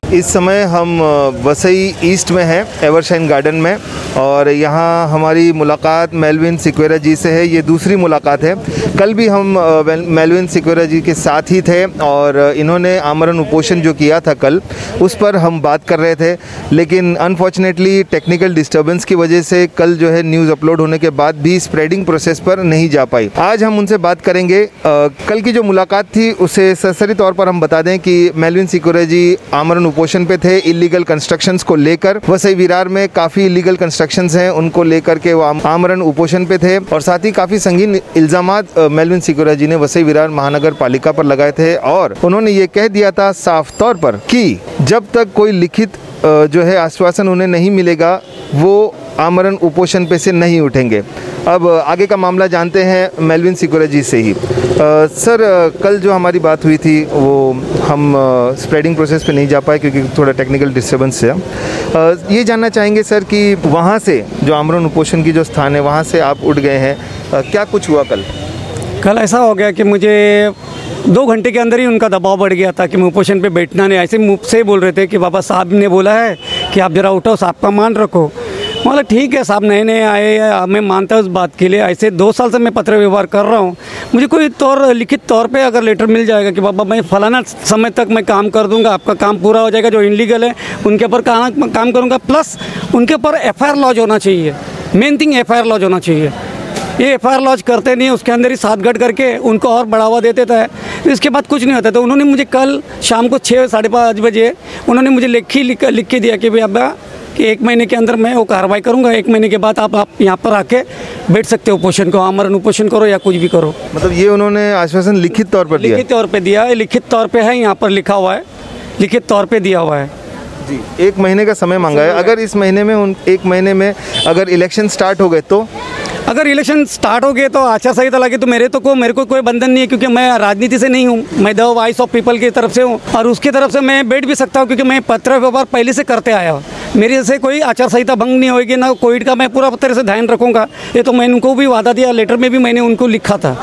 इस समय हम वसई ईस्ट में हैं, एवरशाइन गार्डन में, और यहाँ हमारी मुलाकात मेलविन सिक्वेरा जी से है। ये दूसरी मुलाकात है। कल भी हम मेलविन सिक्वेरा जी के साथ ही थे और इन्होंने आमरण उपोषण जो किया था कल, उस पर हम बात कर रहे थे, लेकिन अनफॉर्चुनेटली टेक्निकल डिस्टर्बेंस की वजह से कल जो है न्यूज़ अपलोड होने के बाद भी स्प्रेडिंग प्रोसेस पर नहीं जा पाई। आज हम उनसे बात करेंगे। कल की जो मुलाकात थी उसे सरसरी तौर पर हम बता दें कि मेलविन सिक्वेरा जी आमरण उपोषण पे थे इलीगल कंस्ट्रक्शंस को लेकर। वसई विरार में काफ़ी इलीगल कंस्ट्रक्शंस हैं, उनको लेकर के वो आमरण उपोषण पे थे, और साथ ही काफ़ी संगीन इल्ज़ामात मेलविन सिक्वेरा जी ने वसई विरार महानगर पालिका पर लगाए थे, और उन्होंने ये कह दिया था साफ तौर पर कि जब तक कोई लिखित जो है आश्वासन उन्हें नहीं मिलेगा वो आमरण उपोषण पे से नहीं उठेंगे। अब आगे का मामला जानते हैं मेलविन सिक्वेरा जी से ही। सर, कल जो हमारी बात हुई थी वो हम स्प्रेडिंग प्रोसेस पे नहीं जा पाए क्योंकि थोड़ा टेक्निकल डिस्टर्बेंस है। ये जानना चाहेंगे सर कि वहाँ से जो आमरण उपोषण की जो स्थान है वहाँ से आप उठ गए हैं, क्या कुछ हुआ कल? कल ऐसा हो गया कि मुझे 2 घंटे के अंदर ही उनका दबाव बढ़ गया था कि मैं उपोषण पे बैठना नहीं। ऐसे मुँह से बोल रहे थे कि बाबा साहब ने बोला है कि आप ज़रा उठो, साहब का मान रखो। मतलब ठीक है साहब, नए नए आए, मैं मानता हूँ उस बात के लिए। ऐसे 2 साल से मैं पत्र व्यवहार कर रहा हूँ। मुझे कोई लिखित तौर पे अगर लेटर मिल जाएगा कि बाबा मैं फलाना समय तक मैं काम कर दूंगा, आपका काम पूरा हो जाएगा, जो इनलीगल है उनके ऊपर काम करूँगा, प्लस उनके ऊपर FIR लॉज होना चाहिए। मेन थिंग FIR लॉज होना चाहिए। ये FIR लॉज करते नहीं, उसके अंदर ही साठगढ़ करके उनको और बढ़ावा देते थे। इसके बाद कुछ नहीं होता। तो उन्होंने मुझे कल शाम को 6 साढ़े 5 बजे उन्होंने मुझे लिख के दिया कि भाई अब्बा कि 1 महीने के अंदर मैं वो कार्रवाई करूंगा, 1 महीने के बाद आप यहाँ पर आके बैठ सकते हो, उपोषण को आमरण उपोषण करो या कुछ भी करो। मतलब ये उन्होंने आश्वासन लिखित तौर पर दिया? लिखित तौर पे दिया है, लिखित तौर पे है, यहाँ पर लिखा हुआ है, लिखित तौर पे दिया हुआ है जी। 1 महीने का समय मांगा है। अगर इस महीने में 1 महीने में अगर इलेक्शन स्टार्ट हो गए तो? अगर इलेक्शन स्टार्ट हो गए तो आचार संहिता लगे तो मेरे को कोई बंधन नहीं है, क्योंकि मैं राजनीति से नहीं हूँ। मैं द वॉइस ऑफ पीपल की तरफ से हूँ और उसकी तरफ से मैं बैठ भी सकता हूँ, क्योंकि मैं पत्र व्यवहार पहले से करते आया हूँ। मेरे से कोई आचार संहिता भंग नहीं होगी, ना कोविड का मैं पूरा तरह से ध्यान रखूँगा। ये तो मैंने उनको भी वादा दिया, लेटर में भी मैंने उनको लिखा था।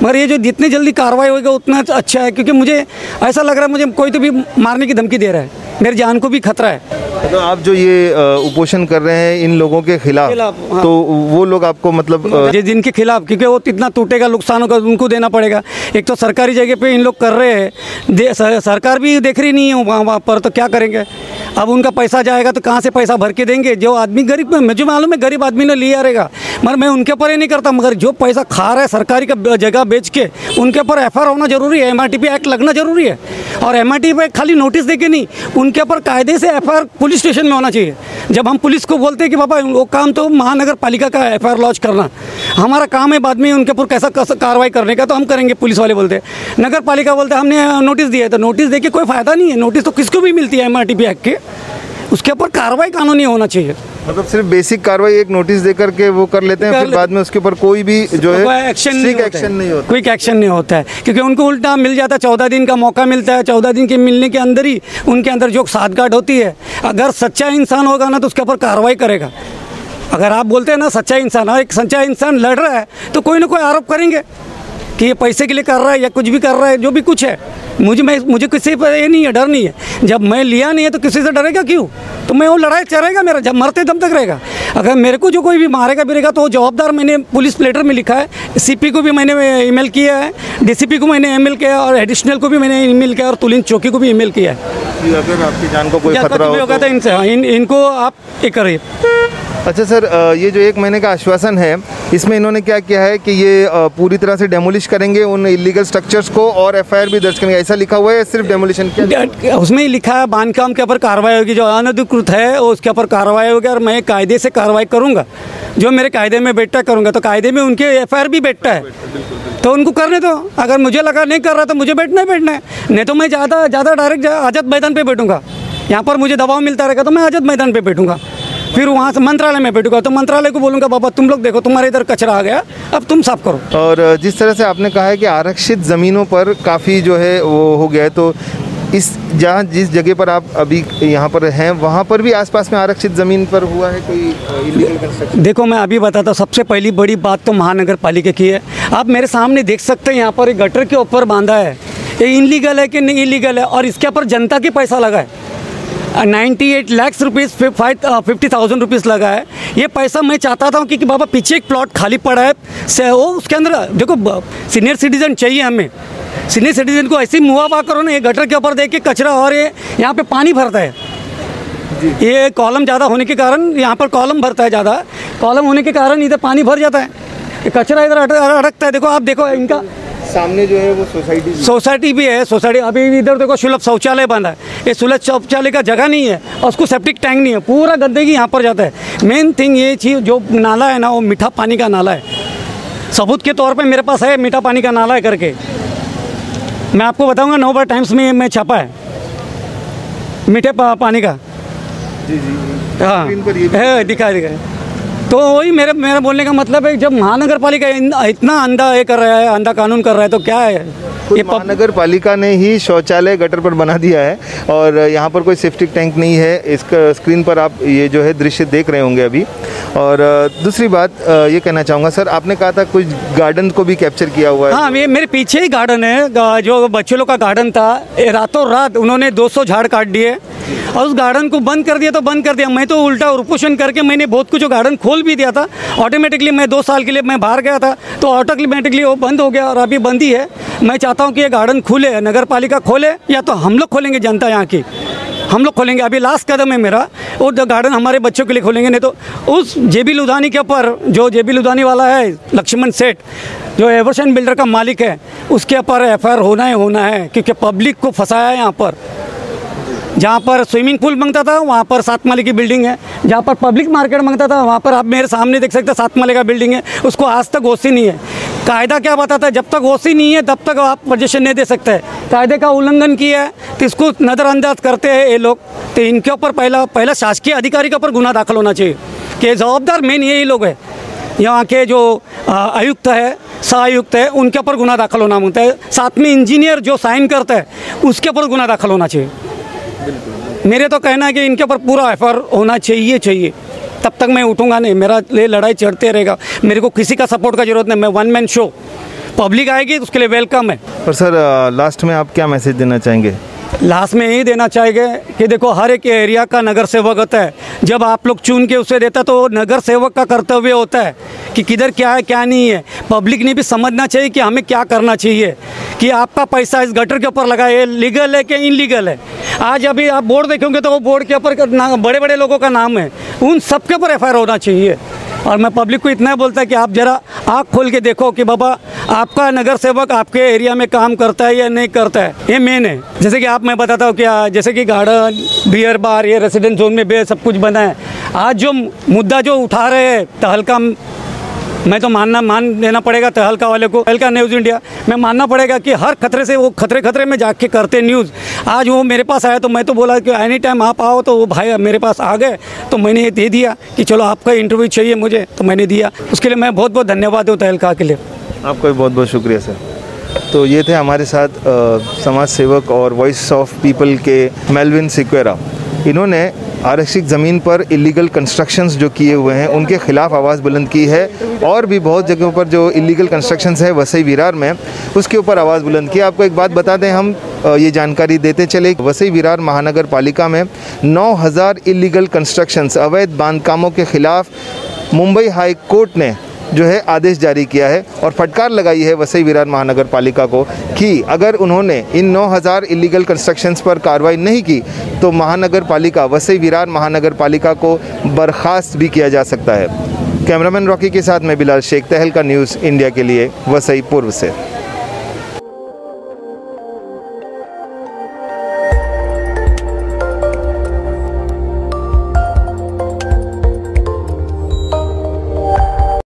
मगर ये जो जितनी जल्दी कार्रवाई होगी उतना अच्छा है, क्योंकि मुझे ऐसा लग रहा है मुझे कोई तो भी मारने की धमकी दे रहा है, मेरी जान को भी खतरा है। तो आप जो ये उपोषण कर रहे हैं इन लोगों के खिलाफ, हाँ। तो वो लोग आपको मतलब जिनके खिलाफ, क्योंकि वो इतना टूटेगा, नुकसान होगा, उनको देना पड़ेगा। एक तो सरकारी जगह पे इन लोग कर रहे हैं, सरकार भी देख रही नहीं है वहाँ पर, तो क्या करेंगे? अब उनका पैसा जाएगा तो कहाँ से पैसा भर के देंगे? जो आदमी गरीब, मुझे मालूम है गरीब आदमी ने लिया रहेगा, मगर मैं उनके ऊपर ही नहीं करता। मगर जो पैसा खा रहा है सरकारी का जगह बेच के, उनके ऊपर FIR होना जरूरी है, MRTP एक्ट लगना जरूरी है। और MRTP एक्ट खाली नोटिस दे के नहीं, उनके ऊपर कायदे से FIR पुलिस स्टेशन में होना चाहिए। जब हम पुलिस को बोलते हैं कि बाबा वो काम तो महानगर पालिका का FIR लॉन्च करना, हमारा काम है बाद में उनके ऊपर कैसा कार्रवाई करने का, तो हम करेंगे। पुलिस वाले बोलते हैं, नगर पालिका बोलते हैं हमने नोटिस दिया है, तो नोटिस दे के कोई फ़ायदा नहीं है। नोटिस तो किसको भी मिलती है MRTP एक्ट के, उसके ऊपर कार्रवाई कानूनी होना चाहिए। मतलब सिर्फ बेसिक कार्रवाई एक नोटिस दे करके वो कर लेते हैं, फिर बाद में उसके ऊपर कोई भी जो है एक्शन नहीं होता, कोई एक्शन नहीं होता है, क्योंकि उनको उल्टा मिल जाता है। 14 दिन का मौका मिलता है, 14 दिन के मिलने के अंदर ही उनके अंदर जो साठगांठ होती है, अगर सच्चा इंसान होगा ना तो उसके ऊपर कार्रवाई करेगा। अगर आप बोलते हैं ना सच्चा इंसान, एक सच्चा इंसान लड़ रहा है तो कोई ना कोई आरोप करेंगे कि ये पैसे के लिए कर रहा है या कुछ भी कर रहा है, जो भी कुछ है। मुझे किसी पर ये नहीं है, डर नहीं है। जब मैं लिया नहीं है तो किसी से डरेगा क्यों? तो मैं वो लड़ाई चलेगा मेरा, जब मरते दम तक रहेगा। अगर मेरे को जो कोई भी मारेगा बिरेगा तो वो जवाबदार, मैंने पुलिस लेटर में लिखा है। CP को भी मैंने ईमेल किया है, DCP को मैंने ईमेल किया है, और एडिशनल को भी मैंने ईमेल किया है, और तुलिन चौकी को भी ईमेल किया है। अगर आपकी जान को कोई खतरा होगा तो इनको आप ये करिए। अच्छा सर, ये जो 1 महीने का आश्वासन है, इसमें इन्होंने क्या किया है कि ये पूरी तरह से डेमोलिश करेंगे उन इलीगल स्ट्रक्चर्स को और FIR भी दर्ज करेंगे, ऐसा लिखा हुआ है? सिर्फ डेमोलिशन किया? उसमें ही लिखा है बांधकाम के ऊपर कार्रवाई होगी, जो अनधिकृत है उसके ऊपर कार्रवाई होगी, और मैं कायदे से कार्रवाई करूँगा, जो मेरे कायदे में बैठता करूँगा। तो कायदे में उनके FIR भी बैठता है, तो उनको करने दो। अगर मुझे लगा नहीं कर रहा तो मुझे बैठना है, नहीं तो मैं ज़्यादा डायरेक्ट आज़ाद मैदान पर बैठूँगा। यहाँ पर मुझे दबाव मिलता रहेगा तो मैं आज़ाद मैदान पर बैठूँगा, फिर वहाँ से मंत्रालय में बैठूंगा, तो मंत्रालय को बोलूँगा बाबा तुम लोग देखो तुम्हारे इधर कचरा आ गया, अब तुम साफ करो। और जिस तरह से आपने कहा है कि आरक्षित ज़मीनों पर काफ़ी जो है वो हो गया है, तो इस जिस जगह पर आप अभी यहाँ पर हैं वहाँ पर भी आसपास में आरक्षित ज़मीन पर हुआ है कोई इलीगल कंस्ट्रक्शन? देखो मैं अभी बताता हूँ। सबसे पहली बड़ी बात तो महानगर पालिका की है। आप मेरे सामने देख सकते हैं, यहाँ पर एक गटर के ऊपर बांधा है, ये इलीगल है कि नहीं इलीगल है, और इसके ऊपर जनता के पैसा लगा है। 98 लाख रुपीज़ 50,000 रुपीज़ लगा है। ये पैसा मैं चाहता था कि बाबा पीछे एक प्लॉट खाली पड़ा है से वो उसके अंदर देखो सीनियर सिटीज़न चाहिए हमें। सीनियर सिटीज़न को ऐसे ही मुआवजा करो ना, ये गटर के ऊपर देख के कचरा और ये यहाँ पे पानी भरता है। ये कॉलम ज़्यादा होने के कारण यहाँ पर कॉलम भरता है, ज़्यादा कॉलम होने के कारण इधर पानी भर जाता है, ये कचरा इधर अटकता है। देखो आप देखो इनका सामने जो है वो सोसाइटी भी है। सोसाइटी अभी इधर देखो सुलभ शौचालय बंदा है, ये सुलभ शौचालय का जगह नहीं है और उसको सेप्टिक टैंक नहीं है, पूरा गंदगी यहाँ पर जाता है। मेन थिंग ये चीज़ जो नाला है ना वो मीठा पानी का नाला है। सबूत के तौर पे मेरे पास है मीठा पानी का नाला है करके, मैं आपको बताऊँगा। नवभारत टाइम्स में छपा है मीठे पानी का। हाँ है, दिखा। तो वही मेरा बोलने का मतलब है, जब महानगर पालिका इतना अंधा ये कर रहा है, अंधा कानून कर रहा है, तो क्या है ये महानगर पालिका ने ही शौचालय गटर पर बना दिया है और यहाँ पर कोई सेफ्टिक टैंक नहीं है। इसका स्क्रीन पर आप ये जो है दृश्य देख रहे होंगे अभी। और दूसरी बात ये कहना चाहूँगा सर, आपने कहा था कुछ गार्डन को भी कैप्चर किया हुआ है। हाँ, ये मेरे पीछे ही गार्डन है, जो बच्चों लोग का गार्डन था। रातों रात उन्होंने 200 झाड़ काट दिए और उस गार्डन को बंद कर दिया। तो बंद कर दिया, मैं तो उल्टा उपोषण करके मैंने बहुत कुछ गार्डन खोल भी दिया था। ऑटोमेटिकली मैं 2 साल के लिए मैं बाहर गया था तो ऑटोमेटिकली वो बंद हो गया और अभी बंद ही है। मैं चाहता हूँ कि ये गार्डन खुले, नगर पालिका खोले या तो हम लोग खोलेंगे, जनता यहाँ की हम लोग खोलेंगे। अभी लास्ट कदम है मेरा, और गार्डन हमारे बच्चों के लिए खोलेंगे। नहीं तो उस जेबी लुधानी के ऊपर, जो जेबी लुधानी वाला है लक्ष्मण सेठ, जो एवर्सन बिल्डर का मालिक है, उसके ऊपर एफआईआर होना है क्योंकि पब्लिक को फंसाया है। यहाँ पर जहाँ पर स्विमिंग पूल मांगता था वहाँ पर 7 माले की बिल्डिंग है, जहाँ पर पब्लिक मार्केट मांगता था वहाँ पर आप मेरे सामने देख सकते हैं 7 माले का बिल्डिंग है। उसको आज तक ओसी नहीं है। कायदा क्या बताता है, जब तक ओसी नहीं है तब तक आप पोजीशन नहीं दे सकते। कायदे का उल्लंघन किया है तो इसको नज़रअंदाज करते हैं ये लोग। तो इनके ऊपर पहला शासकीय अधिकारी के ऊपर गुना दाखिल होना चाहिए कि जवाबदार मेन यही लोग है। यहाँ के जो आयुक्त है, सहायुक्त है, उनके ऊपर गुना दाखिल होना मांगता है। साथ में इंजीनियर जो साइन करता है उसके ऊपर गुना दाखिल होना चाहिए। मेरे तो कहना है कि इनके ऊपर पूरा एफआईआर होना चाहिए। तब तक मैं उठूंगा नहीं, मेरा ये लड़ाई चढ़ते रहेगा। मेरे को किसी का सपोर्ट का जरूरत नहीं, मैं वन मैन शो। पब्लिक आएगी तो उसके लिए वेलकम है। और सर लास्ट में आप क्या मैसेज देना चाहेंगे? लास्ट में यही देना चाहेंगे कि देखो हर एक एरिया का नगर सेवक होता है। जब आप लोग चुन के उसे देता तो नगर सेवक का कर्तव्य होता है कि किधर क्या है क्या नहीं है। पब्लिक ने भी समझना चाहिए कि हमें क्या करना चाहिए, कि आपका पैसा इस गटर के ऊपर लगा है, लीगल है कि इनलीगल है। आज अभी आप बोर्ड देखेंगे तो वो बोर्ड के ऊपर बड़े बड़े लोगों का नाम है, उन सब के ऊपर एफआईआर होना चाहिए। और मैं पब्लिक को इतना बोलता है कि आप ज़रा आँख खोल के देखो कि बाबा आपका नगर सेवक आपके एरिया में काम करता है या नहीं करता है, ये मेन है। जैसे कि आप मैं बताता हूँ क्या, जैसे कि गार्डन, बियर बार, ये रेसिडेंट जोन में भी सब कुछ बना है। आज जो मुद्दा जो उठा रहे हैं तहलका, मैं तो मान देना पड़ेगा तहलका वाले को, तहलका न्यूज़ इंडिया में मानना पड़ेगा कि हर खतरे से वो खतरे में जाके करते न्यूज़। आज वो मेरे पास आया तो मैं तो बोला कि एनी टाइम आप आओ, तो वो भाई मेरे पास आ गए तो मैंने ये दे दिया कि चलो आपका इंटरव्यू चाहिए मुझे, तो मैंने दिया। उसके लिए मैं बहुत बहुत धन्यवाद हूँ तहलका के लिए। आपका भी बहुत बहुत शुक्रिया सर। तो ये थे हमारे साथ समाज सेवक और वॉइस ऑफ पीपल के मेलविन सिक्वेरा। इन्होंने आरक्षित ज़मीन पर इलीगल कंस्ट्रक्शंस जो किए हुए हैं उनके ख़िलाफ़ आवाज़ बुलंद की है, और भी बहुत जगहों पर जो इलीगल कंस्ट्रक्शंस है वसई विरार में, उसके ऊपर आवाज़ बुलंद की। आपको एक बात बता दें, हम ये जानकारी देते चले, वसई विरार महानगर पालिका में 9000 इलीगल कंस्ट्रक्शंस, अवैध बांधकामों के ख़िलाफ़ मुंबई हाई कोर्ट ने जो है आदेश जारी किया है और फटकार लगाई है वसई विरार महानगर पालिका को कि अगर उन्होंने इन 9000 इलीगल कंस्ट्रक्शंस पर कार्रवाई नहीं की तो महानगर पालिका, वसई विरार महानगर पालिका को बर्खास्त भी किया जा सकता है। कैमरामैन रॉकी के साथ मैं बिलाल शेख, तहलका न्यूज़ इंडिया के लिए वसई पूर्व से।